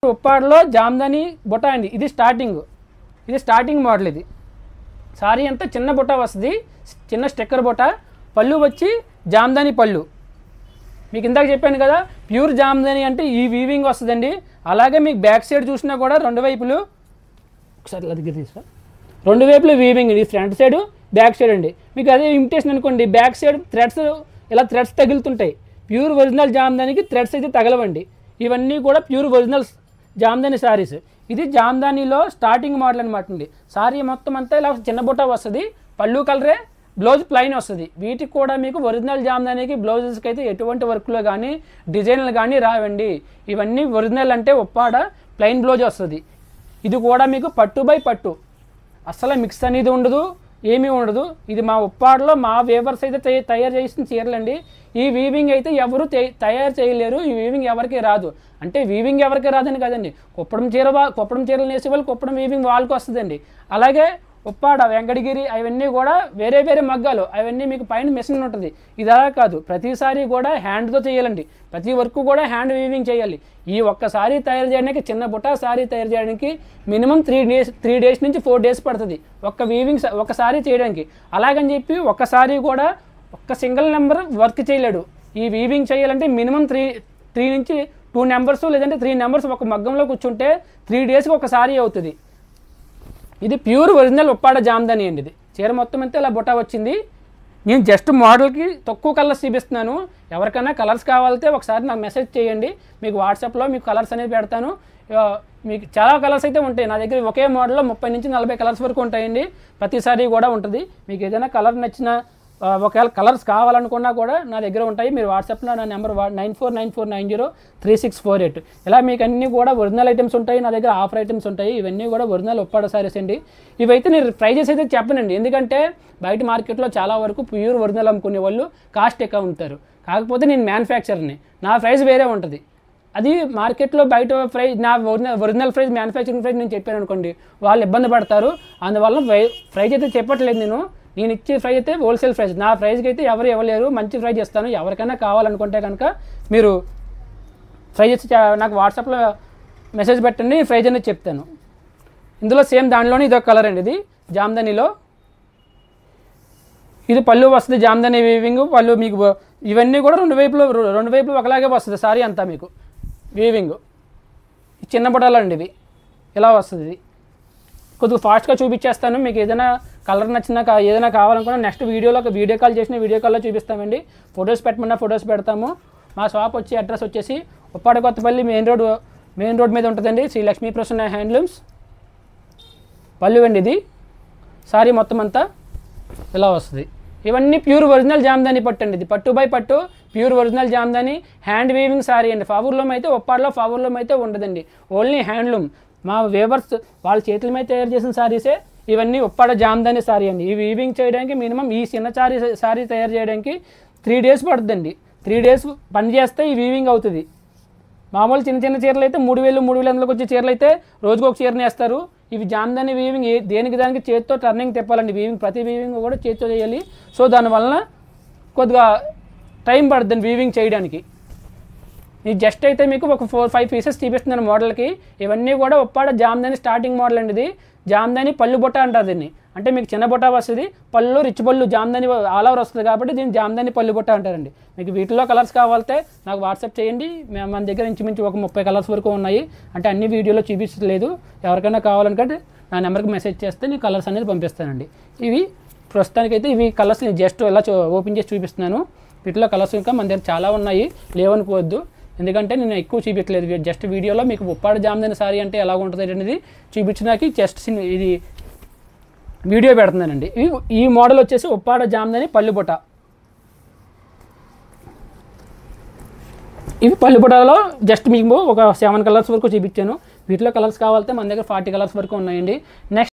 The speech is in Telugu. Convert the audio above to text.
ఉప్పాడలో జామ్దాని బుట్ట అండి. ఇది స్టార్టింగ్ మోడల్. ఇది సారీ అంతా చిన్న బుట్ట వస్తుంది, చిన్న స్టిక్కర్ బుట్ట. పళ్ళు వచ్చి జామ్దాని పళ్ళు. మీకు ఇందాక చెప్పాను కదా ప్యూర్ జామ్దాని అంటే ఈ వీవింగ్ వస్తుందండి. అలాగే మీకు బ్యాక్ సైడ్ చూసినా కూడా రెండు వైపులు ఒకసారి దగ్గర తీసుకో, రెండు వైపులు వీవింగ్. ఇది ఫ్రంట్ సైడ్ బ్యాక్ సైడ్ అండి. మీకు అదే ఇమిటేషన్ అనుకోండి, బ్యాక్ సైడ్ థ్రెడ్స్ ఇలా థ్రెడ్స్ తగులుతుంటాయి. ప్యూర్ ఒరిజినల్ జామ్దానికి థ్రెడ్స్ అయితే తగలవండి. ఇవన్నీ కూడా ప్యూర్ ఒరిజినల్ జామ్దాని శారీస్. ఇది జామ్దానిలో స్టార్టింగ్ మోడల్ అనమాట అండి. శారీ మొత్తం అంతా ఇలా చిన్న బుట్ట వస్తుంది, పళ్ళు కలరే, బ్లౌజ్ ప్లెయిన్ వస్తుంది. వీటికి కూడా మీకు ఒరిజినల్ జామ్దానికి బ్లౌజెస్కి అయితే ఎటువంటి వర్క్లో కానీ డిజైన్లు కానీ రావండి. ఇవన్నీ ఒరిజినల్ అంటే ఉప్పాడ ప్లెయిన్ బ్లౌజ్ వస్తుంది. ఇది కూడా మీకు పట్టు బై పట్టు, అసలు మిక్స్ అనేది ఉండదు, ఏమీ ఉండదు. ఇది మా ఉప్పాడలో మా వేవర్స్ అయితే తయారు చేసిన చీరలండి. ఈ వీవింగ్ అయితే ఎవరు తయారు చేయలేరు. ఈ వీవింగ్ ఎవరికి రాదు. అంటే వీవింగ్ ఎవరికి రాదని కదండి, కుప్పడం చీరలు నేసే వాళ్ళు కుప్పడం వీవింగ్ వాళ్ళకి వస్తుందండి. అలాగే ఉప్పాడ, వెంకటగిరి అవన్నీ కూడా వేరే వేరే మగ్గాలు, అవన్నీ మీకు పైన మిషన్ ఉంటుంది. ఇది అలా కాదు, ప్రతిసారి కూడా హ్యాండ్తో చేయాలండి. ప్రతి వర్క్ కూడా హ్యాండ్ వీవింగ్ చేయాలి. ఈ ఒక్కసారి తయారు చేయడానికి, చిన్న బుట్ట సారీ తయారు చేయడానికి మినిమం 3 డేస్ నుంచి 4 డేస్ పడుతుంది ఒక్క వీవింగ్ ఒకసారి చేయడానికి. అలాగని చెప్పి ఒక్కసారి కూడా ఒక్క సింగిల్ నెంబర్ వర్క్ చేయలేడు. ఈ వీవింగ్ చేయాలంటే మినిమం 3 నుంచి 2 నెంబర్స్ లేదంటే 3 నెంబర్స్ ఒక మగ్గంలో కూర్చుంటే 3 డేస్కి ఒకసారి అవుతుంది. ఇది ప్యూర్ ఒరిజినల్ ఉప్పాడ జామ్దాని అండి. ఇది చీర మొత్తం అంతా ఇలా బుట్ట వచ్చింది. నేను జస్ట్ మోడల్కి తక్కువ కలర్స్ చూపిస్తున్నాను. ఎవరికైనా కలర్స్ కావాలంటే ఒకసారి నాకు మెసేజ్ చేయండి, మీకు వాట్సాప్లో మీకు కలర్స్ అనేది పెడతాను. మీకు చాలా కలర్స్ అయితే ఉంటాయి నా దగ్గర. ఒకే మోడల్లో 30 నుంచి 40 కలర్స్ వరకు ఉంటాయండి. ప్రతిసారి కూడా ఉంటుంది. మీకు ఏదైనా కలర్ నచ్చిన, ఒకవేళ కలర్స్ కావాలనుకున్నా కూడా నా దగ్గర ఉంటాయి. మీరు వాట్సాప్లో నా నెంబర్ 9494903648. ఇలా మీకు అన్నీ కూడా ఒరిజినల్ ఐటమ్స్ ఉంటాయి. నా దగ్గర ఆఫర్ ఐటమ్స్ ఉంటాయి. ఇవన్నీ కూడా ఒరిజినల్ ఉప్పాడ సారీస్ అండి. ఇవైతే నేను ప్రైజెస్ అయితే చెప్పనండి, ఎందుకంటే బయట మార్కెట్లో చాలా వరకు ప్యూర్ ఒరిజినల్ అమ్ముకునే వాళ్ళు కాస్ట్ ఎక్కువ ఉంటారు. కాకపోతే నేను మ్యానుఫ్యాక్చర్ని, నా ప్రైస్ వేరే ఉంటుంది. అది మార్కెట్లో బయట ప్రైస్, నా ఒరిజినల్ ప్రైస్ మ్యానుఫ్యాక్చరింగ్ ప్రైస్ నేను చెప్పాను అనుకోండి, వాళ్ళు ఇబ్బంది పడతారు. అందువల్ల ప్రైస్ అయితే చెప్పట్లేదు. నేను ఇచ్చే ప్రైస్ అయితే హోల్సేల్ ప్రైస్. నా ప్రైస్కి అయితే ఎవరు ఇవ్వలేరు, మంచి ప్రైస్ ఇస్తాను. ఎవరికైనా కావాలనుకుంటే కనుక మీరు ప్రైస్ ఇచ్చి నాకు వాట్సాప్లో మెసేజ్ పెట్టండి, ప్రైస్ అనేది చెప్తాను. ఇందులో సేమ్ దానిలోనే ఇదొక కలర్ అండి. ఇది జామ్దానిలో. ఇది పళ్ళు వస్తుంది, జామ్దాని వీవింగ్ పళ్ళు. మీకు ఇవన్నీ కూడా రెండు వైపులు ఒకలాగే వస్తుంది సారీ అంతా మీకు వీవింగ్. చిన్న బుట్టలు అండి ఇవి, ఇలా వస్తుంది. ఇది కొద్దిగా ఫాస్ట్గా చూపించేస్తాను. మీకు ఏదైనా కలర్ నచ్చినా ఏదైనా కావాలనుకున్నా నెక్స్ట్ వీడియో కాల్ చేసిన వీడియో కాల్లో చూపిస్తామండి. ఫొటోస్ పెట్టమన్నా ఫొటోస్ పెడతాము. మా షాప్ వచ్చి అడ్రస్ వచ్చేసి ఉప్పాడ కొత్తపల్లి మెయిన్ రోడ్ మీద ఉంటుందండి. శ్రీ లక్ష్మీ ప్రసన్న హ్యాండ్లూమ్స్. పళ్ళు అండి ఇది. సారీ మొత్తం అంతా ఇలా వస్తుంది. ఇవన్నీ ప్యూర్ ఒరిజినల్ జామ్దాని పట్టు అండి. ఇది పట్టు బై పట్టు pure original Jamdani hand weaving sorry అండి. ఫాబూర్లూమ్ అయితే, ఉప్పాడలో ఫాబూర్లూమ్ అయితే ఉండదండి, ఓన్లీ హ్యాండ్లూమ్. మా వేవర్స్ వాళ్ళ చేతుల మీద తయారు చేసిన సారీసే ఇవన్నీ ఉప్పాడ జామ్దాని సారీ అండి. ఈ వీవింగ్ చేయడానికి మినిమం ఈ చిన్న సారీ తయారు చేయడానికి 3 డేస్ పడుతుందండి. 3 డేస్ పని చేస్తే ఈ వీవింగ్ అవుతుంది. మామూలు చిన్న చీరలు అయితే 3000-3500 వచ్చే చీరలు అయితే రోజుకు ఒక చీరని వేస్తారు. ఇవి జామ్దాని వీవింగ్ దేనికి దానికి చేతితో టర్నింగ్ తిప్పాలండి. ప్రతి వీవింగ్ కూడా చేతితో చేయాలి. సో దానివల్ల కొద్దిగా టైం పడుతుంది వీవింగ్ చేయడానికి. ఈ జస్ట్ అయితే మీకు ఒక 4-5 పీసెస్ చూపిస్తున్నాను మోడల్కి. ఇవన్నీ కూడా ఉప్పాడ జామ్దాని స్టార్టింగ్ మోడల్ అండి. ఇది జామ్దాని పళ్ళు బుట్ట అంటారు దీన్ని. అంటే మీకు చిన్న బుట్ట వస్తుంది, పళ్ళు రిచ్ పళ్ళు, జామ్దాని ఆల్ ఓవర్ వస్తుంది కాబట్టి దీన్ని జామ్దాని పళ్ళు బుట్ట అంటారండి. మీకు వీటిలో కలర్స్ కావాలంటే నాకు వాట్సాప్ చేయండి. మన దగ్గర ఇంచుమించు ఒక 30 కలర్స్ వరకు ఉన్నాయి. అంటే అన్ని వీడియోలో చూపించలేదు. ఎవరికైనా కావాలనుకుంటే నా నెంబర్కి మెసేజ్ చేస్తే నేను కలర్స్ అనేది పంపిస్తానండి. ఇవి ప్రస్తుతానికైతే ఇవి కలర్స్ నేను జస్ట్ ఇలా ఓపెన్ చేసి చూపిస్తున్నాను. వీటిలో కలర్స్ ఇంకా మన దగ్గర చాలా ఉన్నాయి, లేవనుకోవద్దు. ఎందుకంటే నేను ఎక్కువ చూపించలేదు. జస్ట్ వీడియోలో మీకు ఉప్పాడ జామ్దాని సారీ అంటే ఎలా ఉంటుంది అనేది చూపించడానికి జస్ట్ ఇది వీడియో పెడుతున్నానండి. ఈ మోడల్ వచ్చేసి ఉప్పాడ జామ్దాని పళ్ళు బుట్ట. ఇవి పళ్ళు బుట్టలో జస్ట్ మీకు ఒక 7 కలర్స్ వరకు చూపించాను. వీటిలో కలర్స్ కావాలంటే మన దగ్గర 40 కలర్స్ వరకు ఉన్నాయండి. నెక్స్ట్